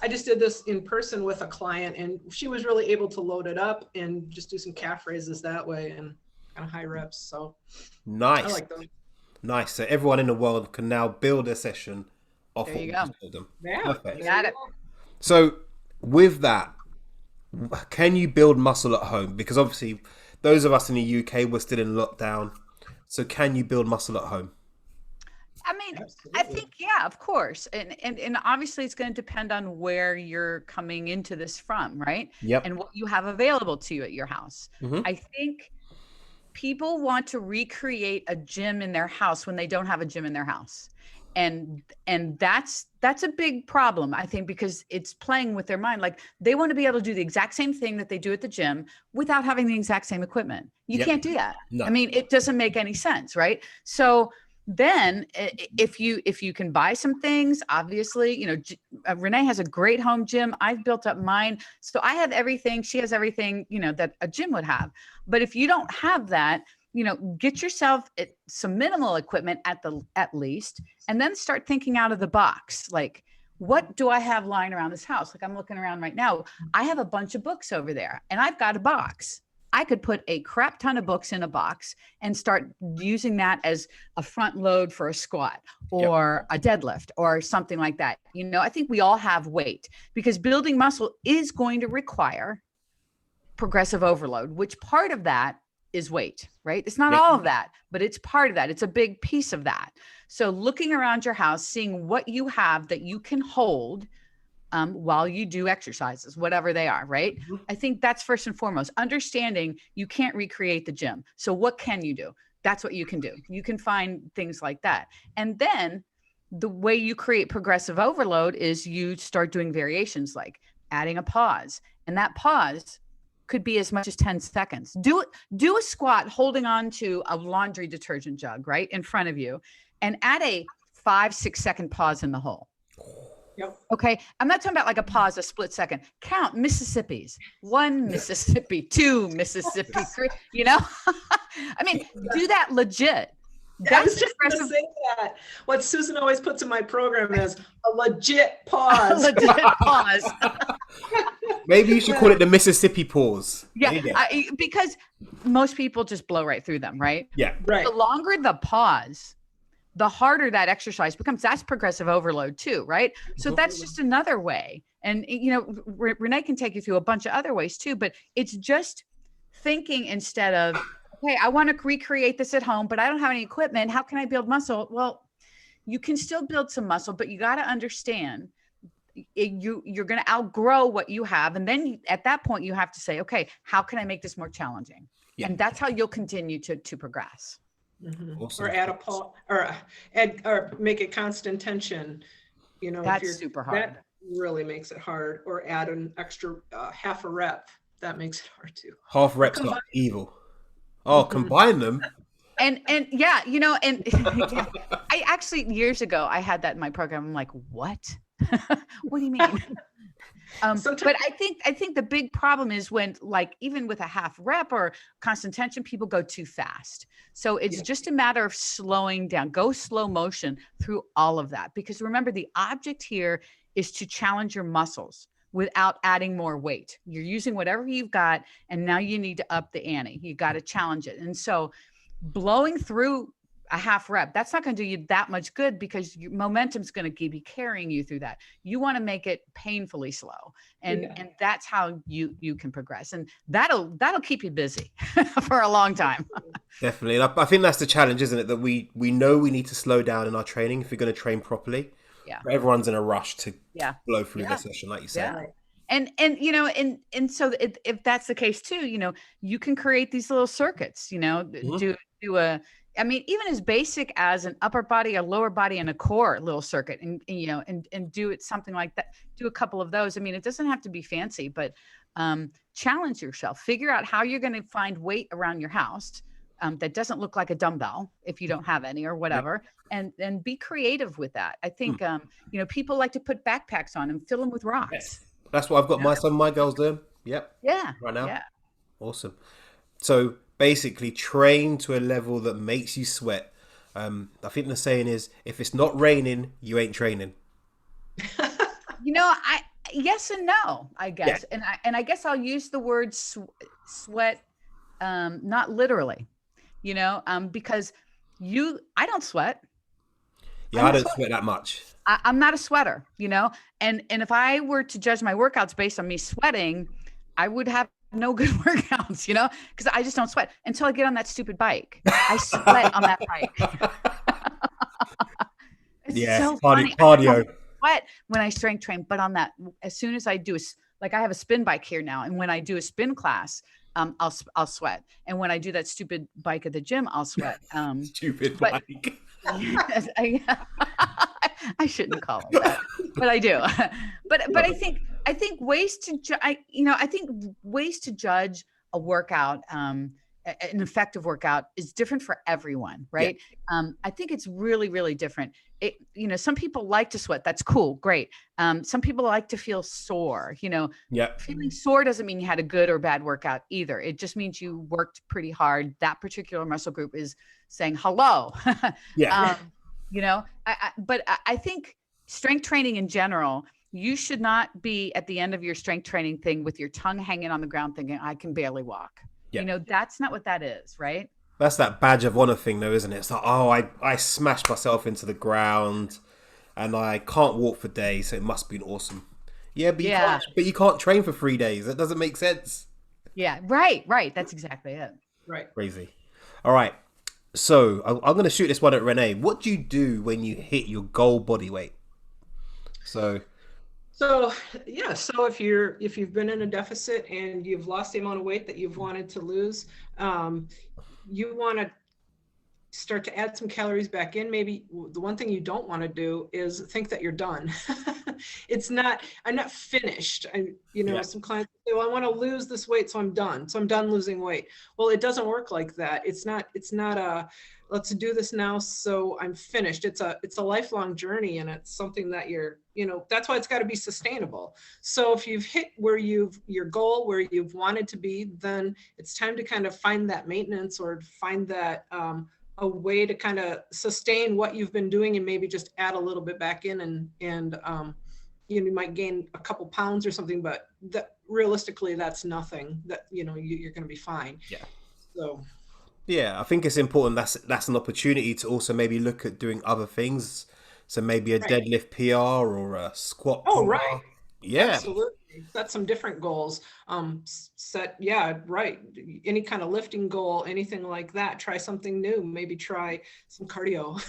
I just did this in person with a client, and she was really able to load it up and just do some calf raises that way and kind of high reps. So nice. I like those. Nice. So everyone in the world can now build a session off There what you we go. just told them. Yeah, Perfect. You got it. So with that, can you build muscle at home? Because obviously those of us in the UK, we're still in lockdown. So can you build muscle at home? I mean, Absolutely. I think, yeah, of course. And obviously it's going to depend on where you're coming into this from, right? Yep. And what you have available to you at your house. Mhm. I think people want to recreate a gym in their house when they don't have a gym in their house. And that's a big problem, I think, because it's playing with their mind. Like they want to be able to do the exact same thing that they do at the gym without having the exact same equipment. You Yep. can't do that. No. I mean, it doesn't make any sense, right? So then if you can buy some things, obviously, you know, Renee has a great home gym. I've built up mine. So I have everything. She has everything, you know, that a gym would have. But if you don't have that, you know, get yourself some minimal equipment at least, and then start thinking out of the box. Like, what do I have lying around this house? Like I'm looking around right now. I have a bunch of books over there and I've got a box. I could put a crap ton of books in a box and start using that as a front load for a squat or a deadlift or something like that. You know, I think we all have weight, because building muscle is going to require progressive overload, which part of that is weight, right? It's not all of that, but it's part of that. It's a big piece of that. So looking around your house, seeing what you have that you can hold while you do exercises, whatever they are, right? I think that's first and foremost. Understanding you can't recreate the gym. So what can you do? That's what you can do. You can find things like that. And then the way you create progressive overload is you start doing variations, like adding a pause. And that pause could be as much as 10 seconds. Do a squat holding on to a laundry detergent jug, right, in front of you, and add a 5-6 second pause in the hole. Yep. Okay. I'm not talking about like a pause, a split second. Count Mississippis. 1 Mississippi, 2 Mississippi, 3, you know? I mean, do that legit. I was just going to say that. What Susan always puts in my program is a legit pause. Legit pause. Maybe you should call it the Mississippi pause. Yeah, because most people just blow right through them, right? Yeah. Right. The longer the pause, the harder that exercise becomes. That's progressive overload too, right? So that's just another way. And, you know, Renee can take you through a bunch of other ways too, but it's just thinking instead of, okay, I want to recreate this at home, but I don't have any equipment. How can I build muscle? Well, you can still build some muscle, but you got to understand you're going to outgrow what you have. And then at that point, you have to say, okay, how can I make this more challenging? Yeah. And that's how you'll continue to progress. Mm-hmm. Awesome. Or add a pause, or make it constant tension. You know, that's super hard. That really makes it hard. Or add an extra half a rep. That makes it hard too. Half reps not evil. Oh, combine them. And yeah, you know, and yeah, I actually years ago I had that in my program. I'm like, what? What do you mean? But I think the big problem is when, like, even with a half rep or constant tension, people go too fast. So it's just a matter of slowing down, go slow motion through all of that. Because remember, the object here is to challenge your muscles without adding more weight. You're using whatever you've got, and now you need to up the ante. You got to challenge it. And so blowing through a half rep, that's not going to do you that much good, because your momentum's going to be carrying you through that. You want to make it painfully slow, and that's how you can progress, and that'll keep you busy for a long time. Definitely. And I think that's the challenge, isn't it? That we know we need to slow down in our training if we're going to train properly. Yeah. But everyone's in a rush to blow through the session, like you said. Yeah. And you know, and so if that's the case too, you know, you can create these little circuits, you know, do a, I mean, even as basic as an upper body, a lower body, and a core little circuit, and you know, and do it something like that. Do a couple of those. I mean, it doesn't have to be fancy, but challenge yourself. Figure out how you're going to find weight around your house that doesn't look like a dumbbell if you don't have any or whatever, and be creative with that. I think you know, people like to put backpacks on and fill them with rocks. Yes. That's what I've got my son, my girls doing. Yep. Yeah. Right now. Yeah. Awesome. So basically, train to a level that makes you sweat. I think the saying is, if it's not raining, you ain't training. You know, yes and no, I guess. Yeah. And I guess I'll use the word sweat, not literally, you know, because I don't sweat. Yeah, I don't sweat that much. I'm not a sweater, you know, and if I were to judge my workouts based on me sweating, I would have no good workouts, you know, because I just don't sweat until I get on that stupid bike. I sweat on that bike. It's so funny. Cardio. I sweat when I strength train, but on that, as soon as I do, like I have a spin bike here now, and when I do a spin class, I'll sweat, and when I do that stupid bike at the gym, I'll sweat. Stupid bike. I shouldn't call it that, but I do. But I think ways to judge a workout, an effective workout, is different for everyone, right? Yeah. I think it's really, really different. You know, some people like to sweat. That's cool, great. Some people like to feel sore. You know, feeling sore doesn't mean you had a good or bad workout either. It just means you worked pretty hard. That particular muscle group is saying hello. You know, but I think strength training in general, you should not be at the end of your strength training thing with your tongue hanging on the ground thinking, I can barely walk. Yeah. You know, that's not what that is, right? That's that badge of honor thing though, isn't it? It's like, oh, I smashed myself into the ground and I can't walk for days, so it must be awesome. Yeah, but you can't train for 3 days. That doesn't make sense. Yeah, right. That's exactly it. Right. Crazy. All right. So I'm going to shoot this one at Renee. What do you do when you hit your goal body weight? So if you've been in a deficit and you've lost the amount of weight that you've wanted to lose, you want to start to add some calories back in. Maybe the one thing you don't want to do is think that you're done. I'm not finished. Some clients say, well, I want to lose this weight, so I'm done. So I'm done losing weight. Well, it doesn't work like that. It's not a, let's do this now, so I'm finished. It's a lifelong journey, and it's something that that's why it's got to be sustainable. So if you've hit your goal where you've wanted to be, then it's time to kind of find that maintenance, or find that, a way to kind of sustain what you've been doing, and maybe just add a little bit back in, and you might gain a couple pounds or something, but realistically that's nothing. That you're going to be fine. Yeah. So yeah, I think it's important. That's an opportunity to also maybe look at doing other things. So maybe a deadlift PR or a squat. Oh, PR. Right. Yeah. Absolutely. Set some different goals. Any kind of lifting goal, anything like that. Try something new. Maybe try some cardio.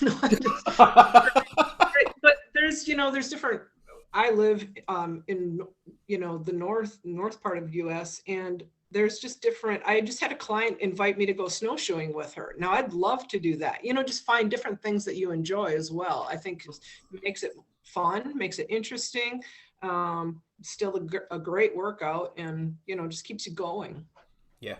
But there's different. I live in the north part of US, and there's just different. I just had a client invite me to go snowshoeing with her. Now I'd love to do that. Just find different things that you enjoy as well. I think it makes it fun, makes it interesting. Still a great workout, and just keeps you going. Yeah.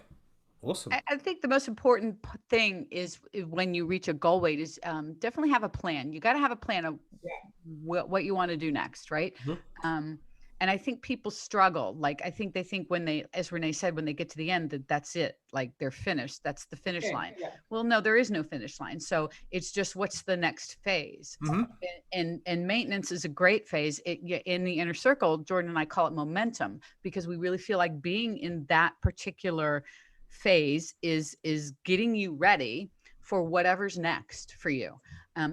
Awesome. I think the most important thing is when you reach a goal weight is definitely have a plan. You got to have a plan of what you want to do next, right? Mm-hmm. And I think people struggle. Like, I think they think when they, as Renee said, when they get to the end, that's it. Like, they're finished. That's the finish line. Yeah. Well, no, there is no finish line. So it's just, what's the next phase? And maintenance is a great phase. In the inner circle, Jordan and I call it momentum, because we really feel like being in that particular phase is getting you ready for whatever's next for you.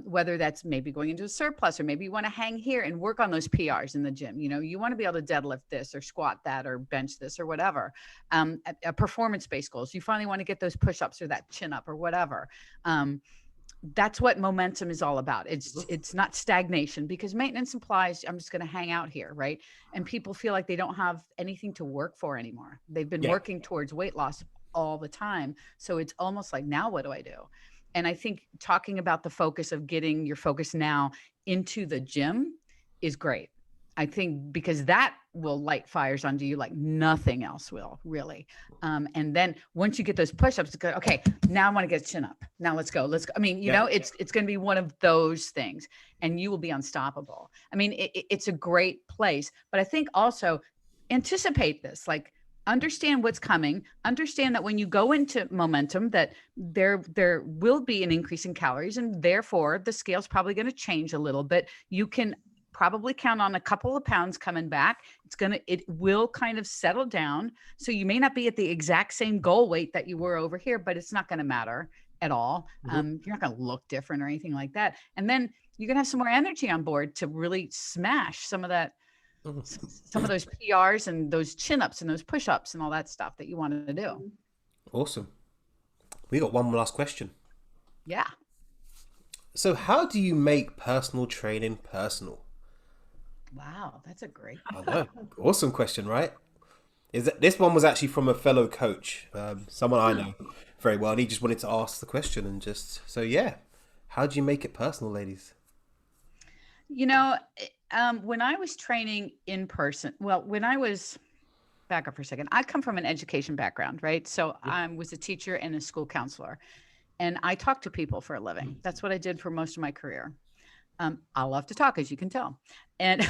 Whether that's maybe going into a surplus, or maybe you want to hang here and work on those PRs in the gym. You know, you want to be able to deadlift this or squat that or bench this or whatever. Performance-based goals. You finally want to get those push-ups or that chin up or whatever. That's what momentum is all about. It's not stagnation, because maintenance implies I'm just going to hang out here, right? And people feel like they don't have anything to work for anymore. They've been working towards weight loss all the time. So it's almost like, now what do I do? And I think talking about the focus of getting your focus now into the gym is great. I think because that will light fires under you like nothing else will, really. And then once you get those push-ups, go, okay, now I want to get a chin up. Now let's go. I mean, you know, it's going to be one of those things, and you will be unstoppable. I mean, it's a great place, but I think also anticipate this, like, understand what's coming, understand that when you go into momentum, that there will be an increase in calories, and therefore the scale's probably going to change a little bit. You can probably count on a couple of pounds coming back. It will kind of settle down. So you may not be at the exact same goal weight that you were over here, but it's not going to matter at all. You're not going to look different or anything like that. And then you're going to have some more energy on board to really smash some of that, some of those PRs and those chin-ups and those push-ups and all that stuff that you wanted to do. Awesome. We got one last question. Yeah. So how do you make personal training personal? Wow, that's a great I know. Awesome question, right? This one was actually from a fellow coach, someone I know very well, and he just wanted to ask the question, and just, so yeah, how do you make it personal, ladies? You know, when I was training in person, back up for a second, I come from an education background, right? So I was a teacher and a school counselor, and I talk to people for a living. That's what I did for most of my career. I love to talk, as you can tell, and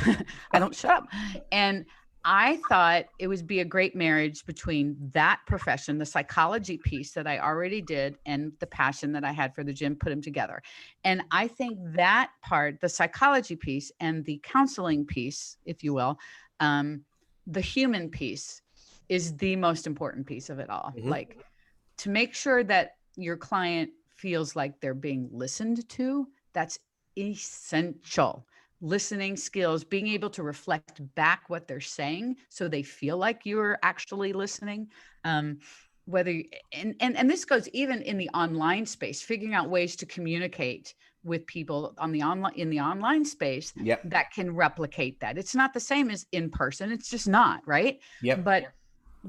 I don't shut up. And I thought it would be a great marriage between that profession, the psychology piece that I already did, and the passion that I had for the gym, put them together. And I think that part, the psychology piece and the counseling piece, if you will, the human piece, is the most important piece of it all. Like, to make sure that your client feels like they're being listened to, that's essential. Listening skills, being able to reflect back what they're saying so they feel like you're actually listening. Whether and this goes even in the online space, figuring out ways to communicate with people in the online space that can replicate that. It's not the same as in person. It's just not, right? But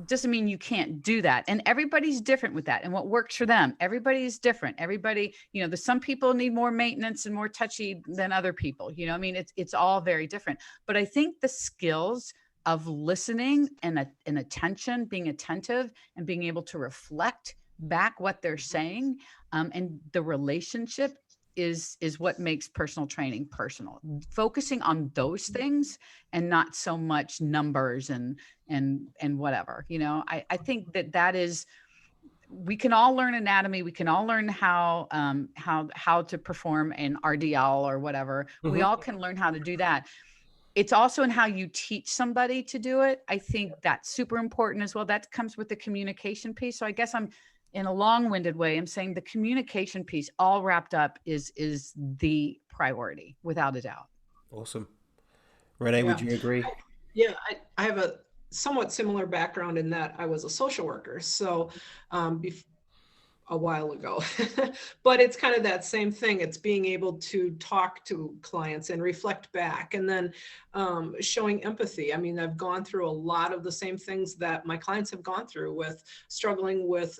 doesn't mean you can't do that. And everybody's different with that, and what works for them. Everybody is different. Everybody, you know, some people need more maintenance and more touchy than other people. You know, I mean, it's all very different. But I think the skills of listening and attention, being attentive and being able to reflect back what they're saying, and the relationship is what makes personal training personal. Focusing on those things and not so much numbers and whatever, you know. I think that is, we can all learn anatomy. We can all learn how to perform an RDL or whatever. We all can learn how to do that. It's also in how you teach somebody to do it. I think that's super important as well. That comes with the communication piece. So I guess I'm, in a long-winded way, I'm saying the communication piece all wrapped up is the priority, without a doubt. Awesome. Renee, would you agree? I have a somewhat similar background in that I was a social worker. So a while ago, but it's kind of that same thing. It's being able to talk to clients and reflect back, and then showing empathy. I mean, I've gone through a lot of the same things that my clients have gone through, with struggling with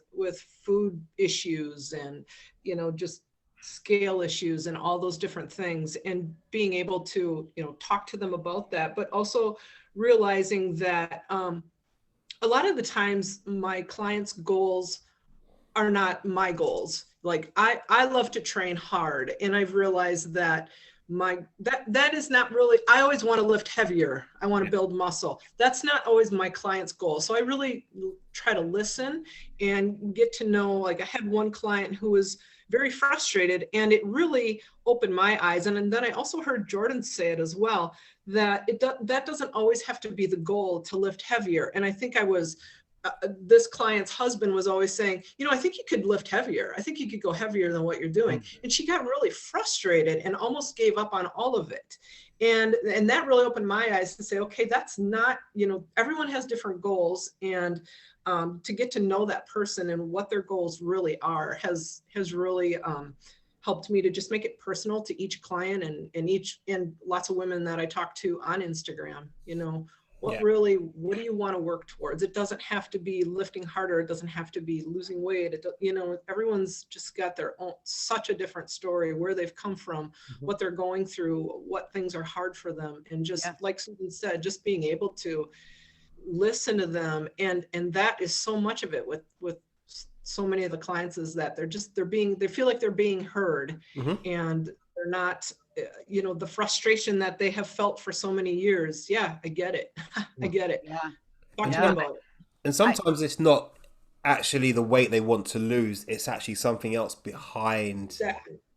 food issues and, you know, just scale issues and all those different things, and being able to, you know, talk to them about that, but also realizing that a lot of the times my clients' goals are not my goals. Like, I love to train hard, and I've realized that that is not really, I always want to lift heavier. I want to build muscle. That's not always my client's goal. So I really try to listen and get to know, like I had one client who was very frustrated, and it really opened my eyes. And then I also heard Jordan say it as well, that that doesn't always have to be the goal to lift heavier. And I think this client's husband was always saying, I think you could lift heavier. I think you could go heavier than what you're doing. And she got really frustrated and almost gave up on all of it. And that really opened my eyes to say, okay, that's not, everyone has different goals, and to get to know that person and what their goals really are has really helped me to just make it personal to each client and lots of women that I talk to on Instagram. What do you want to work towards? It doesn't have to be lifting harder. It doesn't have to be losing weight. Everyone's just got their own, such a different story, where they've come from, what they're going through, what things are hard for them. And just like Susan said, just being able to listen to them. And that is so much of it with so many of the clients, is that they feel like they're being heard, and they're not, the frustration that they have felt for so many years. Yeah, I get it. I get it. Yeah. Talk to me about it. And sometimes it's not actually the weight they want to lose. It's actually something else behind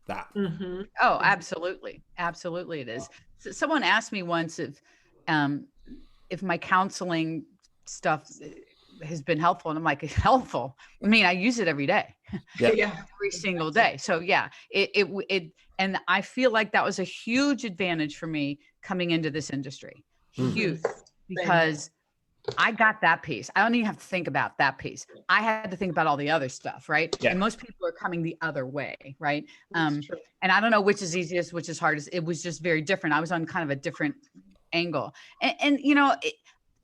that. Mm-hmm. Oh, absolutely. Absolutely it is. So someone asked me once if my counseling stuff has been helpful. And I'm like, it's helpful. I mean, I use it every day, every single day. So and I feel like that was a huge advantage for me coming into this industry. Huge, because I got that piece. I don't even have to think about that piece. I had to think about all the other stuff. Right. Yeah. And most people are coming the other way. Right. And I don't know which is easiest, which is hardest. It was just very different. I was on kind of a different angle. And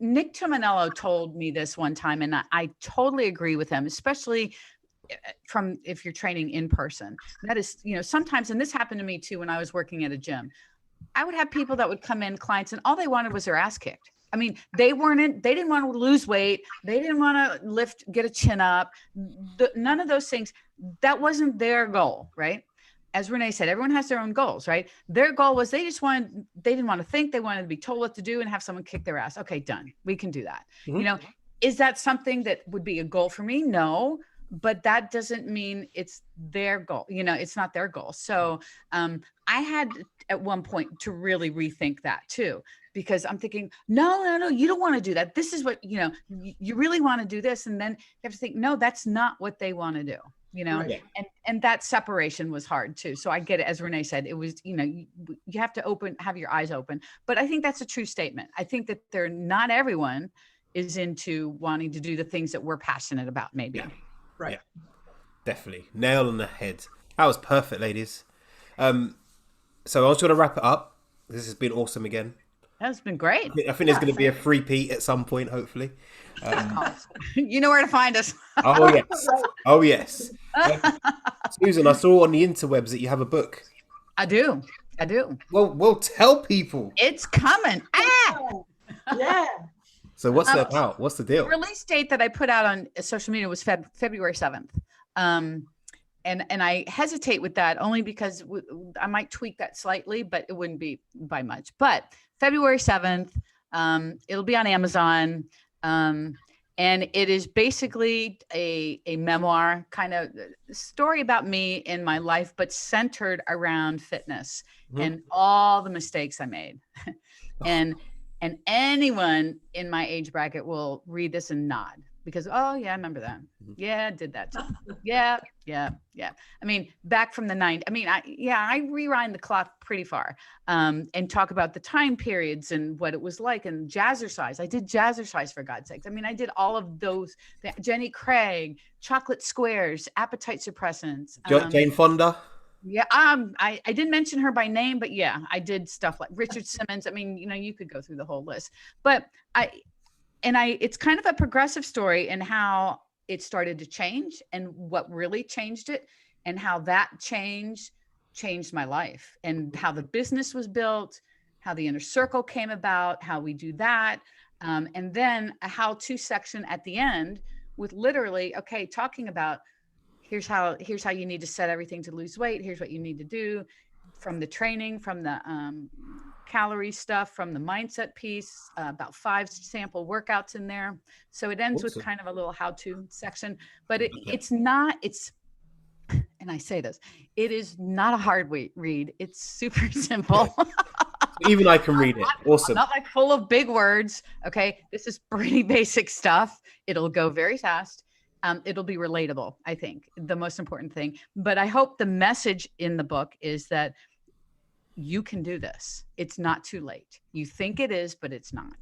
Nick Tomanello told me this one time, and I totally agree with him, especially from if you're training in person. That is, sometimes, and this happened to me too when I was working at a gym, I would have people that would come in, clients, and all they wanted was their ass kicked. I mean, they didn't want to lose weight. They didn't want to get a chin up. None of those things. That wasn't their goal, right? As Renee said, everyone has their own goals, right? Their goal was they didn't want to think, they wanted to be told what to do and have someone kick their ass. Okay, done. We can do that. Is that something that would be a goal for me? No, but that doesn't mean it's their goal. It's not their goal. So I had at one point to really rethink that too, because I'm thinking, no, you don't want to do that. This is what, you really want to do this. And then you have to think, no, that's not what they want to do. And that separation was hard too. So I get it. As Renee said, it was, you have to have your eyes open, but I think that's a true statement. I think that not everyone is into wanting to do the things that we're passionate about, maybe. Yeah. Right. Yeah. Definitely. Nail on the head. That was perfect, ladies. So I was going to wrap it up. This has been awesome again. That's been great. I think there's going to be a three-peat at some point, hopefully. You know where to find us. Oh, yes. Susan, I saw on the interwebs that you have a book. I do. Well, tell people. It's coming. Yeah. So what's that about? What's the deal? The release date that I put out on social media was February 7th. And I hesitate with that only because I might tweak that slightly, but it wouldn't be by much. But February 7th, it'll be on Amazon. And it is basically a memoir, kind of story about me in my life, but centered around fitness and all the mistakes I made. And anyone in my age bracket will read this and nod because, oh yeah, I remember that. Yeah, I did that too. Yeah. I mean, back from the 90s. I mean, I rewind the clock pretty far and talk about the time periods and what it was like and jazzercise. I did jazzercise, for God's sakes. I mean, I did all of those, Jenny Craig, chocolate squares, appetite suppressants. Jane Fonda. Yeah, I didn't mention her by name, but yeah, I did stuff like Richard Simmons. I mean, you could go through the whole list, but it's kind of a progressive story in how it started to change and what really changed it and how that changed my life and how the business was built, how the inner circle came about, how we do that. And then a how-to section at the end with literally, okay, talking about here's how you need to set everything to lose weight. Here's what you need to do. from the training, from the calorie stuff, from the mindset piece, about 5 sample workouts in there. So it ends with kind of a little how-to section, but it's not, and I say this, it is not a hard read. It's super simple. Even I can read it. Awesome. I'm not like full of big words. Okay. This is pretty basic stuff. It'll go very fast. It'll be relatable, I think, the most important thing. But I hope the message in the book is that you can do this. It's not too late. You think it is, but it's not.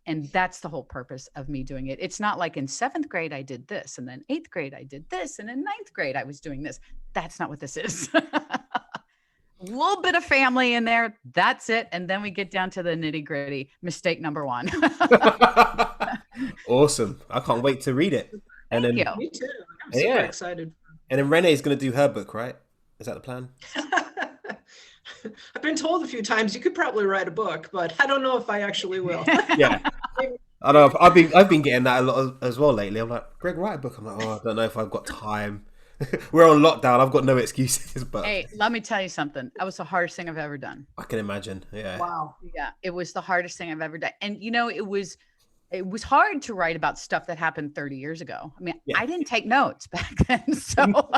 And that's the whole purpose of me doing it. It's not like in 7th grade, I did this, and then 8th grade, I did this, and in 9th grade, I was doing this. That's not what this is. A little bit of family in there. That's it. And then we get down to the nitty gritty. Mistake number 1. Awesome. I can't wait to read it. And Thank then, you. Me too. I'm super excited. And then Renee's going to do her book, right? Is that the plan? I've been told a few times you could probably write a book, but I don't know if I actually will. Yeah. I know. I've been getting that a lot as well lately. I'm like, Greg, write a book. I'm like, I don't know if I've got time. We're on lockdown. I've got no excuses. But hey, let me tell you something. That was the hardest thing I've ever done. I can imagine. Yeah. Wow. Yeah, it was the hardest thing I've ever done. And it was hard to write about stuff that happened 30 years ago. I mean, I didn't take notes back then. So,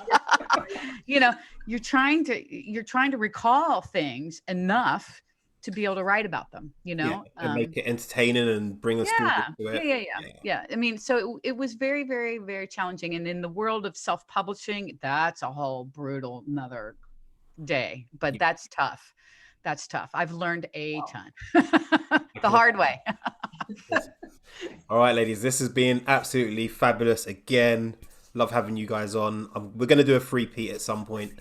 you're trying to recall things enough to be able to write about them, and make it entertaining and bring us to it. Yeah. I mean, so it was very, very, very challenging. And in the world of self-publishing, that's a whole brutal another day, but that's tough. That's tough. I've learned a ton the hard way. All right, ladies, this has been absolutely fabulous again. Love having you guys on. We're going to do a 3-peat at some point.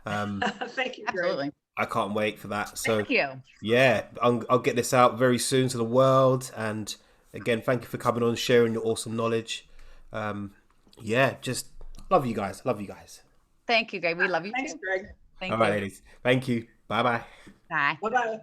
Thank you. Absolutely. I can't wait for that. So thank you. Yeah, I'll get this out very soon to the world. And again, thank you for coming on, sharing your awesome knowledge. Just love you guys. Thank you, Greg. We love you Thanks, too. Greg. Thank you. you. All right, ladies. Thank you. Bye-bye. Bye. Bye-bye.